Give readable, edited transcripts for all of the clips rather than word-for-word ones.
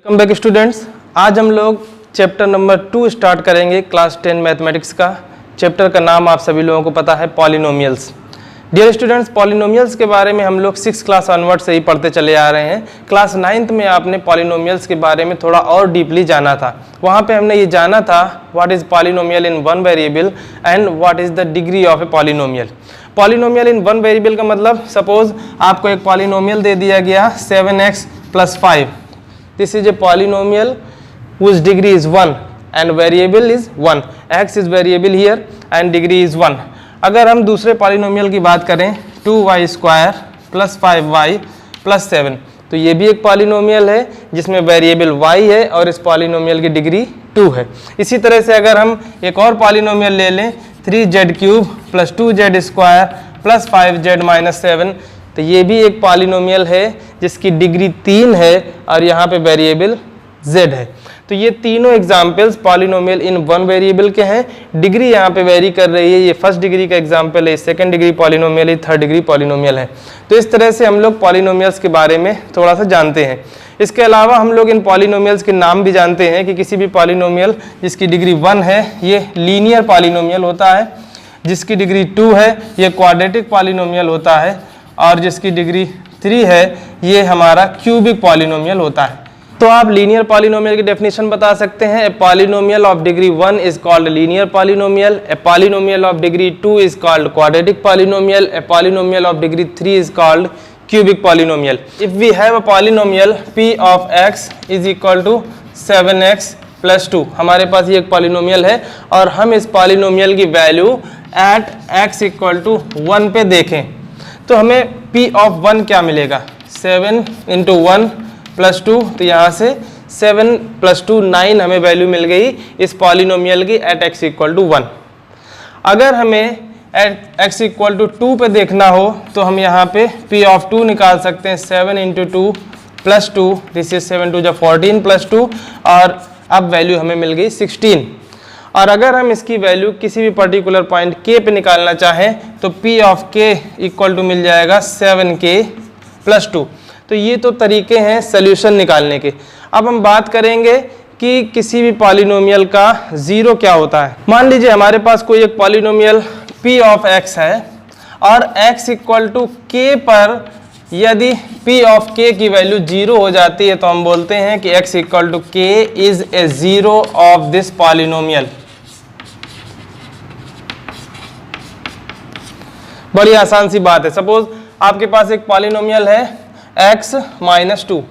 Welcome back students. आज हम लोग चैप्टर नंबर 2 स्टार्ट करेंगे क्लास 10 मैथमेटिक्स का। चैप्टर का नाम आप सभी लोगों को पता है, पॉलिनोमियल्स। डियर स्टूडेंट्स, पॉलिनोमियल्स के बारे में हम लोग 6 क्लास ऑनवर्ड से ही पढ़ते चले आ रहे हैं। क्लास 9th में आपने पॉलिनोमियल्स के बारे में थोड़ा और डीपली जाना था। वहाँ पे हमने ये जाना था what is polynomial in one variable and what is the degree of a polynomial. Polynomial in one variable का मतलब, सपोज आपको एक पॉलिनोमियल दे दिया गया 7x + 5। This is a polynomial whose degree is 1 and variable is 1. X is variable here and degree is 1. अगर हम दूसरे polynomial की बात करें 2y² + 5y + 7, तो ये भी एक पॉलिनोमियल है जिसमें वेरिएबल y है और इस पॉलिनोमियल की डिग्री 2 है। इसी तरह से अगर हम एक और पॉलिनोमियल ले लें 3z³ + 2z² + 5z - 7, तो ये भी एक पॉलिनोमियल है जिसकी डिग्री 3 है और यहाँ पे वेरिएबल z है। तो ये तीनों examples polynomial in one variable के हैं। डिग्री यहाँ पे वेरी कर रही है। ये फर्स्ट डिग्री का एग्जाम्पल है, सेकंड डिग्री पॉलिनोमियल है, थर्ड डिग्री पॉलिनोमियल है। तो इस तरह से हम लोग पॉलिनोमियल्स के बारे में थोड़ा सा जानते हैं। इसके अलावा हम लोग इन पॉलिनोमियल्स के नाम भी जानते हैं कि किसी भी पॉलिनोमियल जिसकी डिग्री 1 है ये लीनियर पॉलिनोमियल होता है, जिसकी डिग्री 2 है ये क्वाड्रेटिक पॉलिनोमियल होता है और जिसकी डिग्री 3 है ये हमारा क्यूबिक पॉलिनोमियल होता है। तो आप लीनियर पॉलिनोमियल की डेफिनेशन बता सकते हैं। A polynomial of degree 1 is called linear polynomial, a polynomial of degree 2 is called quadratic polynomial, a polynomial of degree 3 is called cubic polynomial. If we have a polynomial p of x is equal to 7x + 2, हमारे पास ये एक polynomial है और हम इस polynomial की value eight x = 1 पे देखें तो हमें p of 1 क्या मिलेगा? 7 × 1 + 2, तो यहाँ से 7 + 2 9 हमें वैल्यू मिल गई इस पॉलिनोमियल की एट x = 1। अगर हमें एट x = 2 पे देखना हो तो हम यहाँ पे p of 2 निकाल सकते हैं। 7 × 2 + 2, दिस इज 7 × 14 + 2 और अब वैल्यू हमें मिल गई 16। और अगर हम इसकी वैल्यू किसी भी पर्टिकुलर पॉइंट k पे निकालना चाहें तो p of k = मिल जाएगा 7k + 2। तो ये तो तरीके हैं सॉल्यूशन निकालने के। अब हम बात करेंगे कि किसी भी पॉलिनोमियल का ज़ीरो क्या होता है। मान लीजिए हमारे पास कोई एक पॉलिनोमियल p of x है और x = k पर यदि p of k की वैल्यू 0 हो जाती है तो हम बोलते हैं कि x = k is a zero of this polynomial। बड़ी आसान सी बात है। सपोज आपके पास एक पॉलिनोमियल है x - 2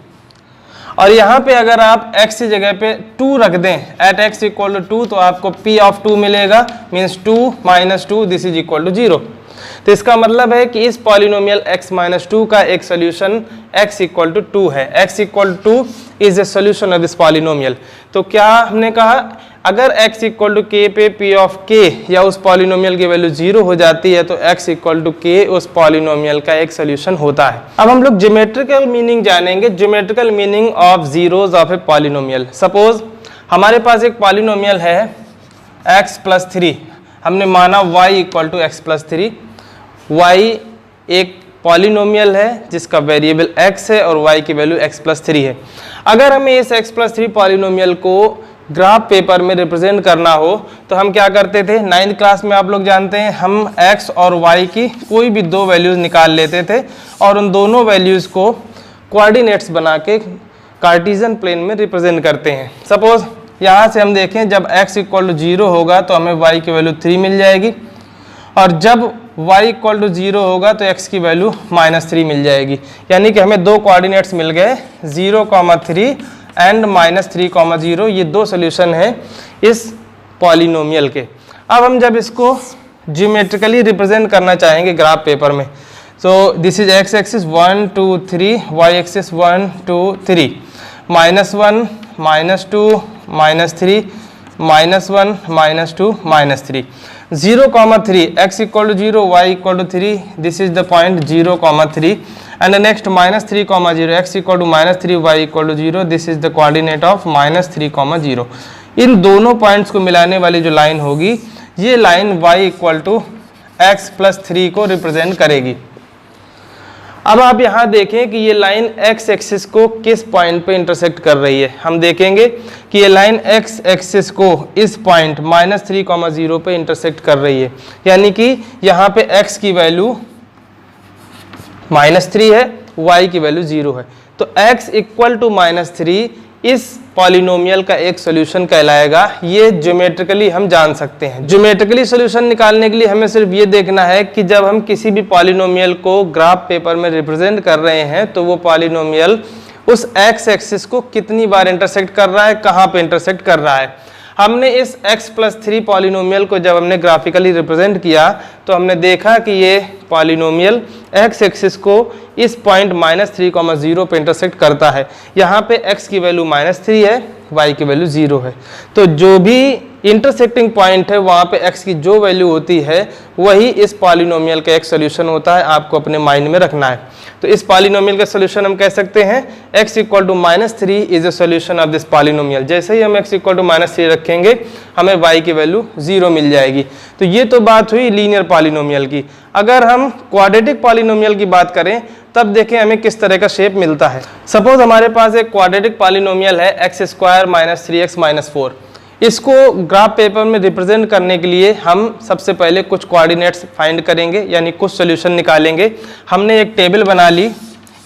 और यहाँ पे अगर आप x की जगह पे 2 रख दें एट x = 2 तो आपको p of 2 मिलेगा, means 2 - 2 this is equal to 0। तो इसका मतलब है कि इस पॉलिनोमियल x - 2 का एक सोल्यूशन x = 2 है। x = 2 is a solution of this polynomial. तो क्या हमने कहा, अगर x = k पे p of k या उस पॉलिनोमियल की वैल्यू 0 हो जाती है तो x = k उस पॉलिनोमियल का एक सोल्यूशन होता है। अब हम लोग ज्योमेट्रिकल मीनिंग जानेंगे, geometrical meaning of zeros of a polynomial. Suppose हमारे पास एक पॉलिनोमियल है x + 3, हमने माना y = x + 3। y एक पॉलिनोमियल है जिसका वेरिएबल x है और y की वैल्यू x + 3 है। अगर हमें इस x + 3 पॉलिनोमियल को ग्राफ पेपर में रिप्रेजेंट करना हो तो हम क्या करते थे? 9th क्लास में आप लोग जानते हैं हम x और y की कोई भी 2 वैल्यूज़ निकाल लेते थे और उन दोनों वैल्यूज़ को कोऑर्डिनेट्स बना के कार्टेशियन प्लेन में रिप्रेजेंट करते हैं। सपोज यहाँ से हम देखें जब x = 0 होगा तो हमें y की वैल्यू 3 मिल जाएगी और जब y = 0 होगा तो x की वैल्यू -3 मिल जाएगी। यानी कि हमें 2 कोऑर्डिनेट्स मिल गए, 0,3 एंड -3,0। ये 2 सोल्यूशन है इस पॉलिनोमियल के। अब हम जब इसको ज्योमेट्रिकली रिप्रेजेंट करना चाहेंगे ग्राफ पेपर में, so this is x axis 1 2 3, y axis 1 2 3, -1 -2 -3 -1 -2 -3, 0,3, x = 0 y = 3, this is the point 0,3 and the next -3,0, x = -3 y = 0, this is the coordinate of -3,0। इन दोनों पॉइंट्स को मिलाने वाली जो लाइन होगी ये लाइन y = x + 3 को रिप्रेजेंट करेगी। अब आप यहाँ देखें कि ये लाइन x एक्सिस को किस पॉइंट पे इंटरसेक्ट कर रही है। हम देखेंगे कि ये लाइन x एक्सिस को इस पॉइंट -3,0 पे इंटरसेक्ट कर रही है, यानी कि यहाँ पे x की वैल्यू -3 है, y की वैल्यू 0 है। तो x इक्वल टू -3 इस पॉलिनोमियल का एक सॉल्यूशन कहलाएगा। ये ज्योमेट्रिकली हम जान सकते हैं। ज्योमेट्रिकली सॉल्यूशन निकालने के लिए हमें सिर्फ ये देखना है कि जब हम किसी भी पॉलिनोमियल को ग्राफ पेपर में रिप्रेजेंट कर रहे हैं तो वो पॉलिनोमियल उस x एक्सिस को कितनी बार इंटरसेक्ट कर रहा है, कहाँ पे इंटरसेक्ट कर रहा है। हमने इस x+3 पॉलिनोमियल को जब हमने ग्राफिकली रिप्रेजेंट किया तो हमने देखा कि ये पॉलिनोमियल x एक्सिस को इस पॉइंट -3,0 पे इंटरसेक्ट करता है। यहाँ पे x की वैल्यू -3 है, y की वैल्यू 0 है। तो जो भी इंटरसेक्टिंग पॉइंट है वहाँ पे x की जो वैल्यू होती है वही इस पॉलिनोमियल का एक सोल्यूशन होता है। आपको अपने माइंड में रखना है। तो इस पॉलिनोमियल का सोल्यूशन हम कह सकते हैं x equal to -3 is a solution of this polynomial. जैसे ही हम x इक्वल टू -3 रखेंगे हमें y की वैल्यू 0 मिल जाएगी। तो ये तो बात हुई लीनियर पॉलिनोमियल की। अगर हम क्वाड्रेटिक पॉलिनोमियल की बात करें तब देखें हमें किस तरह का शेप मिलता है। सपोज हमारे पास एक क्वाड्रेटिक पॉलिनोमियल है x² - 3x - 4। इसको ग्राफ पेपर में रिप्रेजेंट करने के लिए हम सबसे पहले कुछ कोऑर्डिनेट्स फाइंड करेंगे, यानी कुछ सॉल्यूशन निकालेंगे। हमने एक टेबल बना ली।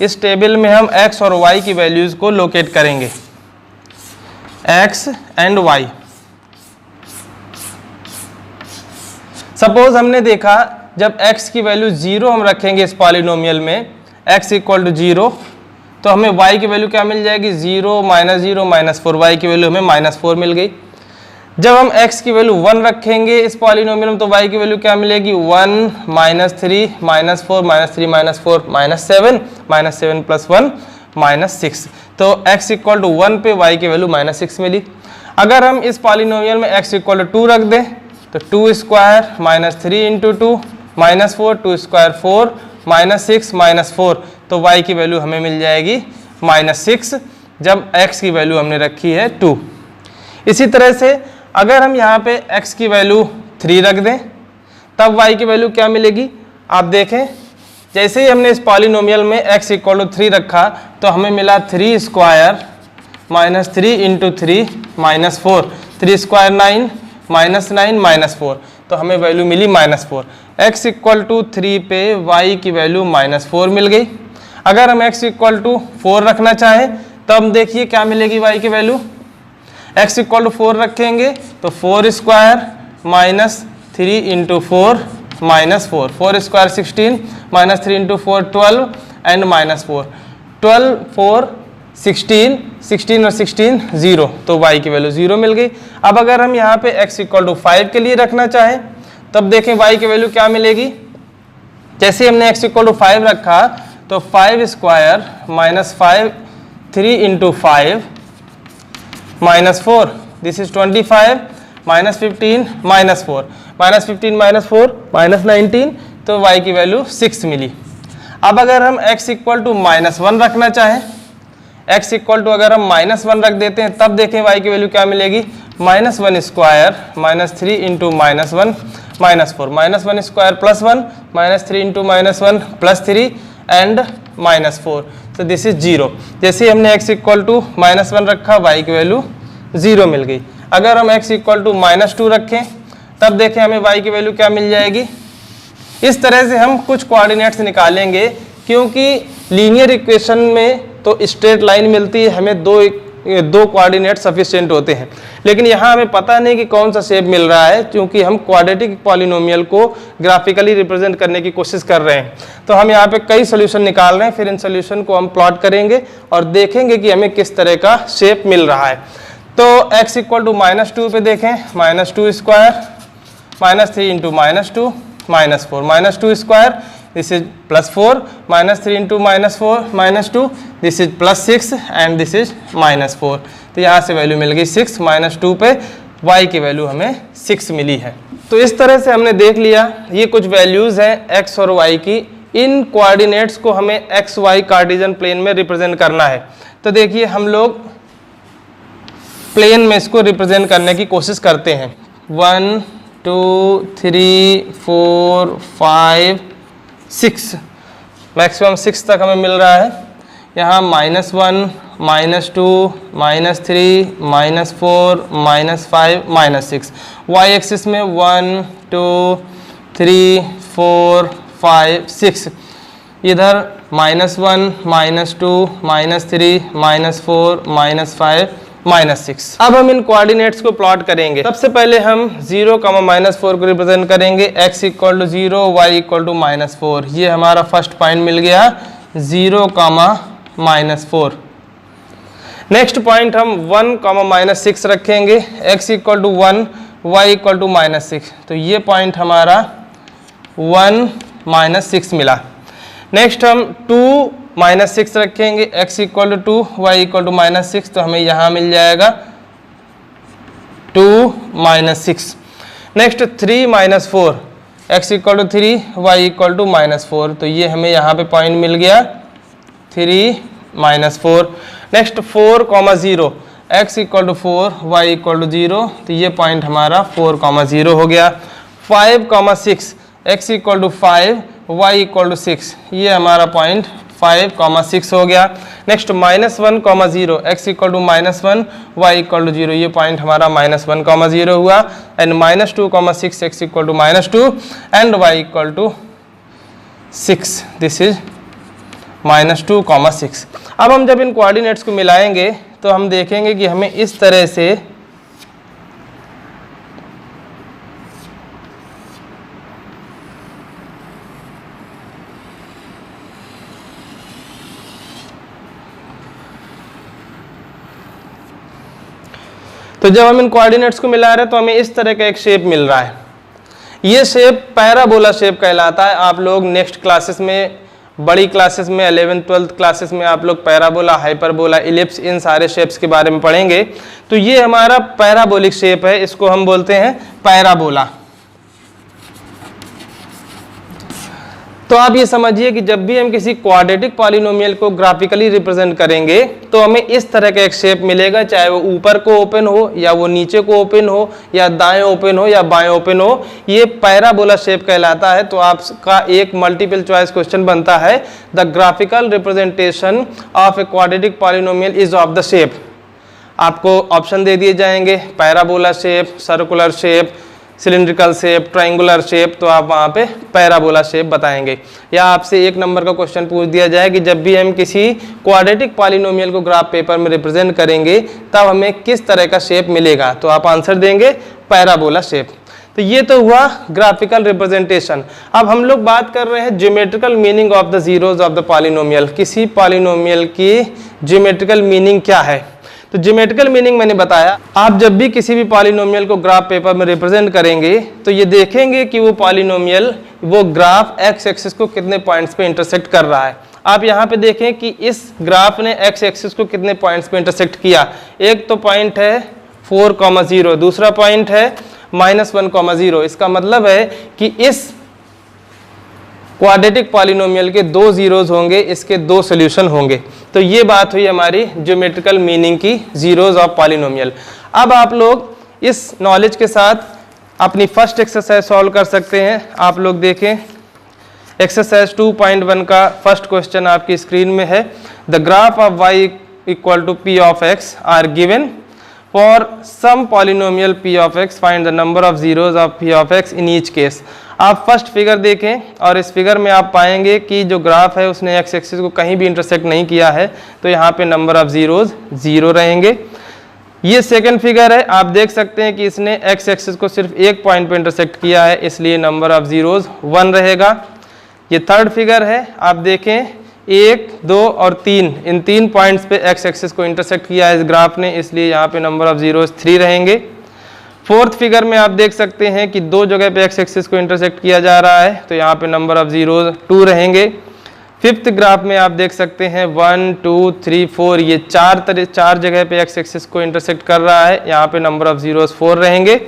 इस टेबल में हम x और y की वैल्यूज़ को लोकेट करेंगे, x एंड y। सपोज हमने देखा जब x की वैल्यू 0 हम रखेंगे इस पॉलिनोमियल में, x इक्वल टू 0, तो हमें y की वैल्यू क्या मिल जाएगी, 0 -0 -4, y की वैल्यू हमें -4 मिल गई। जब हम x की वैल्यू 1 रखेंगे इस पॉलिनोमियल में तो y की वैल्यू क्या मिलेगी, 1 -3 -4 -3 -4 -7 -7 + 1 -6। तो x इक्वल टू 1 पे y की वैल्यू -6 मिली। अगर हम इस पॉलिनोमियल में x इक्वल टू 2 रख दें तो 2² -3 × 2 -4, 2² 4 -6 -4, तो y की वैल्यू हमें मिल जाएगी -6 जब x की वैल्यू हमने रखी है 2। इसी तरह से अगर हम यहाँ पे x की वैल्यू 3 रख दें तब y की वैल्यू क्या मिलेगी। आप देखें जैसे ही हमने इस पॉलिनोमियल में x इक्वल टू 3 रखा तो हमें मिला 3² -3 × 3 -4, 3² 9 -9 -4, तो हमें वैल्यू मिली -4। x इक्वल टू 3 पे y की वैल्यू -4 मिल गई। अगर हम x इक्वल टू 4 रखना चाहें तब देखिए क्या मिलेगी y की वैल्यू। x इक्वल टू 4 रखेंगे तो 4² -3 × 4 -4, 4² 16 -3 × 4 12 एंड -4, 12 4 16, 16 और 16 0, तो y की वैल्यू 0 मिल गई। अब अगर हम यहाँ पे x इक्वल टू 5 के लिए रखना चाहें तब देखें y की वैल्यू क्या मिलेगी। जैसे हमने x इक्वल टू 5 रखा तो 5² -5 3 × 5 -4, दिस इज 25 -15 -4, -15 -4 -19, तो y की वैल्यू 6 मिली। अब अगर हम x इक्वल टू -1 रखना चाहें, x इक्वल टू अगर हम -1 रख देते हैं तब देखें y की वैल्यू क्या मिलेगी, -1² -3 × -1 -4, -1² +1 -3 × -1 +3 एंड -4, तो दिस इज 0। जैसे हमने x इक्वल टू -1 रखा y की वैल्यू 0 मिल गई। अगर हम x इक्वल टू -2 रखें तब देखें हमें y की वैल्यू क्या मिल जाएगी। इस तरह से हम कुछ कोऑर्डिनेट्स निकालेंगे, क्योंकि लीनियर इक्वेशन में तो स्ट्रेट लाइन मिलती है, हमें दो कोऑर्डिनेट सफिशिएंट होते हैं, लेकिन यहाँ हमें पता नहीं कि कौन सा शेप मिल रहा है, क्योंकि हम क्वाड्रेटिक पॉलिनोमियल को ग्राफिकली रिप्रेजेंट करने की कोशिश कर रहे हैं। तो हम यहाँ पे कई सोल्यूशन निकाल रहे हैं, फिर इन सोल्यूशन को हम प्लॉट करेंगे और देखेंगे कि हमें किस तरह का शेप मिल रहा है। तो x इक्वल टू -2 पे देखें, -2² -3 × -2 -4, -2², this is +4, -3 × -4 -2, this is +6 and this is -4, तो यहाँ से वैल्यू मिल गई 6, -2 पे y की वैल्यू हमें 6 मिली है। तो इस तरह से हमने देख लिया ये कुछ वैल्यूज़ हैं x और y की। इन कोऑर्डिनेट्स को हमें x y कार्टेशियन प्लेन में रिप्रेजेंट करना है। तो देखिए हम लोग प्लेन में इसको रिप्रेजेंट करने की कोशिश करते हैं। 1 2 3 4 5 6, मैक्सिमम 6 तक हमें मिल रहा है। यहाँ -1, -2, -3, -4, -5, -6। वाई एक्सिस में 1, 2, 3, 4, 5, 6। इधर -1, -2, -3, -4, -5, -6। अब हम इन कोऑर्डिनेट्स को प्लॉट करेंगे। सबसे पहले हम 0, -4 को रिप्रेजेंट करेंगे। x = 0, y = -4। ये हमारा फर्स्ट पॉइंट मिल गया 0, -4। नेक्स्ट पॉइंट हम 1, -6 रखेंगे। x = 1, y = -6। तो ये पॉइंट हमारा 1, -6 मिला। नेक्स्ट हम 2, -6 रखेंगे। x = 2, y = -6। तो हमें यहाँ मिल जाएगा 2, -6। नेक्स्ट 3, -4। x = 3, y = -4। तो ये हमें यहाँ पे पॉइंट मिल गया 3, -4। नेक्स्ट 4, 0। x = 4, y = 0। तो ये पॉइंट हमारा 4, 0 हो गया। 5, 6। x = 5, y = 6। ये हमारा पॉइंट 5, 6 हो गया। नेक्स्ट -1, 0। x = -1, y = 0। ये पॉइंट हमारा -1, 0 हुआ। And -2, 6। x = -2 and y = 6। This is -2, 6। अब हम जब इन कोऑर्डिनेट्स को मिलाएंगे तो हम देखेंगे कि हमें इस तरह से तो जब हम इन कोऑर्डिनेट्स को मिला रहे हैं तो हमें इस तरह का एक शेप मिल रहा है। ये शेप पैराबोला शेप कहलाता है। आप लोग नेक्स्ट क्लासेस में, बड़ी क्लासेस में, 11th 12th क्लासेस में आप लोग पैराबोला, हाइपरबोला, इलिप्स, इन सारे शेप्स के बारे में पढ़ेंगे। तो ये हमारा पैराबोलिक शेप है, इसको हम बोलते हैं पैराबोला। तो आप ये समझिए कि जब भी हम किसी क्वाड्रेटिक पॉलिनोमियल को ग्राफिकली रिप्रेजेंट करेंगे तो हमें इस तरह का एक शेप मिलेगा, चाहे वो ऊपर को ओपन हो या वो नीचे को ओपन हो या दाएं ओपन हो या बाएं ओपन हो। ये पैराबोला शेप कहलाता है। तो आपका एक मल्टीपल चॉइस क्वेश्चन बनता है, the graphical representation of a quadratic polynomial is of the shape. आपको ऑप्शन दे दिए जाएंगे, parabola shape, circular shape, cylindrical shape, triangular shape. तो आप वहाँ पे पैराबोला शेप बताएंगे। या आपसे 1 नंबर का क्वेश्चन पूछ दिया जाए कि जब भी हम किसी क्वाड्रेटिक पॉलिनोमियल को ग्राफ पेपर में रिप्रेजेंट करेंगे तब हमें किस तरह का शेप मिलेगा, तो आप आंसर देंगे पैराबोला शेप। तो ये तो हुआ ग्राफिकल रिप्रेजेंटेशन। अब हम लोग बात कर रहे हैं geometrical meaning of the zeros of the polynomial. किसी पॉलिनोमियल की ज्योमेट्रिकल मीनिंग क्या है? तो ज्योमेट्रिकल मीनिंग मैंने बताया, आप जब भी किसी भी पॉलिनोमियल को ग्राफ पेपर में रिप्रेजेंट करेंगे तो ये देखेंगे कि वो पॉलिनोमियल, वो ग्राफ एक्स एक्सिस को कितने पॉइंट्स पे इंटरसेक्ट कर रहा है। आप यहाँ पे देखें कि इस ग्राफ ने एक्स एक्सिस को कितने पॉइंट्स पे इंटरसेक्ट किया। एक तो पॉइंट है 4, 0, दूसरा पॉइंट है -1, 0। इसका मतलब है कि इस क्वाड्रेटिक पॉलिनोमियल के 2 जीरोज होंगे, इसके 2 सॉल्यूशन होंगे। तो ये बात हुई हमारी ज्योमेट्रिकल मीनिंग की जीरोज ऑफ पॉलिनोमियल। अब आप लोग इस नॉलेज के साथ अपनी फर्स्ट एक्सरसाइज सॉल्व कर सकते हैं। आप लोग देखें, एक्सरसाइज 2.1 का फर्स्ट क्वेश्चन आपकी स्क्रीन में है। The graph of y = p of x are given for some polynomial p of x, find the number of zeros of p of x in each case. आप first figure देखें और इस figure में आप पाएंगे कि जो ग्राफ है उसने एक्स एक्सिस को कहीं भी इंटरसेक्ट नहीं किया है, तो यहाँ पे नंबर ऑफ जीरोज 0 रहेंगे। ये सेकंड फिगर है, आप देख सकते हैं कि इसने एक्स एक्सिस को सिर्फ एक पॉइंट पे इंटरसेक्ट किया है, इसलिए नंबर ऑफ जीरोज 1 रहेगा। ये थर्ड फिगर है, आप देखें 1, 2 और 3, इन 3 पॉइंट्स पे एक्स एक्सिस को इंटरसेक्ट किया है इस ग्राफ ने, इसलिए यहाँ पे नंबर ऑफ जीरोज 3 रहेंगे। फोर्थ फिगर में आप देख सकते हैं कि 2 जगह पे एक्स एक्सिस को इंटरसेक्ट किया जा रहा है, तो यहाँ पे नंबर ऑफ जीरोज 2 रहेंगे। फिफ्थ ग्राफ में आप देख सकते हैं 1, 2, 3, 4, ये 4 जगह पे एक्स एक्सिस को इंटरसेक्ट कर रहा है, यहाँ पे नंबर ऑफ जीरोज 4 रहेंगे।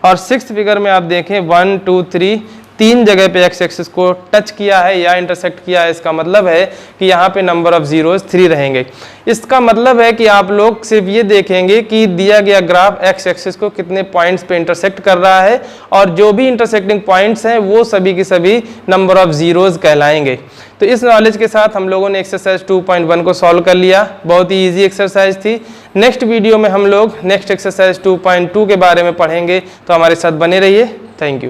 और सिक्स्थ फिगर में आप देखें 1, 2, 3, 3 जगह पे एक्स एक्सिस को टच किया है या इंटरसेक्ट किया है, इसका मतलब है कि यहाँ पे नंबर ऑफ जीरोज 3 रहेंगे। इसका मतलब है कि आप लोग सिर्फ ये देखेंगे कि दिया गया ग्राफ एक्स एक्सिस को कितने पॉइंट्स पे इंटरसेक्ट कर रहा है, और जो भी इंटरसेक्टिंग पॉइंट्स हैं वो सभी के सभी नंबर ऑफ जीरोज कहलाएंगे। तो इस नॉलेज के साथ हम लोगों ने एक्सरसाइज 2.1 को सॉल्व कर लिया। बहुत ही इजी एक्सरसाइज थी। नेक्स्ट वीडियो में हम लोग नेक्स्ट एक्सरसाइज 2.2 के बारे में पढ़ेंगे, तो हमारे साथ बने रहिए। Thank you.